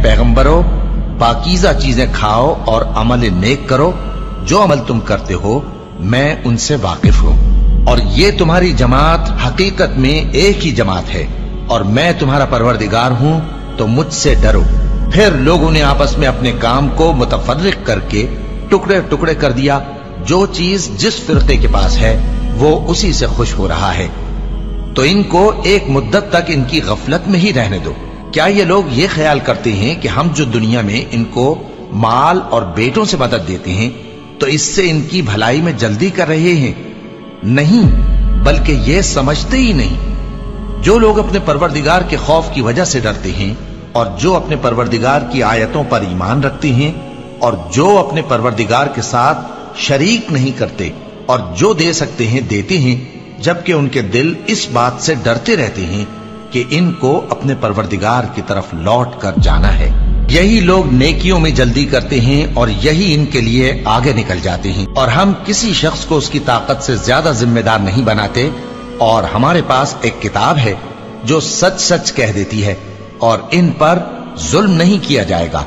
पैगंबरों, पाकीज़ा चीजें खाओ और अमल नेक करो। जो अमल तुम करते हो मैं उनसे वाकिफ हूं। और ये तुम्हारी जमात हकीकत में एक ही जमात है और मैं तुम्हारा परवरदिगार हूं, तो मुझसे डरो। फिर लोगों ने आपस में अपने काम को मुतफर्रिक करके टुकड़े टुकड़े कर दिया। जो चीज जिस फिरके के पास है वो उसी से खुश हो रहा है, तो इनको एक मुद्दत तक इनकी गफलत में ही रहने दो। क्या ये लोग ये ख्याल करते हैं कि हम जो दुनिया में इनको माल और बेटों से मदद देते हैं तो इससे इनकी भलाई में जल्दी कर रहे हैं? नहीं, बल्कि ये समझते ही नहीं। जो लोग अपने परवरदिगार के खौफ की वजह से डरते हैं और जो अपने परवरदिगार की आयतों पर ईमान रखते हैं और जो अपने परवरदिगार के साथ शरीक नहीं करते और जो दे सकते हैं देते हैं, जबकि उनके दिल इस बात से डरते रहते हैं कि इनको अपने परवरदिगार की तरफ लौट कर जाना है। यही लोग नेकियों में जल्दी करते हैं और यही इनके लिए आगे निकल जाते हैं। और हम किसी शख्स को उसकी ताकत से ज्यादा जिम्मेदार नहीं बनाते। और हमारे पास एक किताब है जो सच सच कह देती है और इन पर जुल्म नहीं किया जाएगा।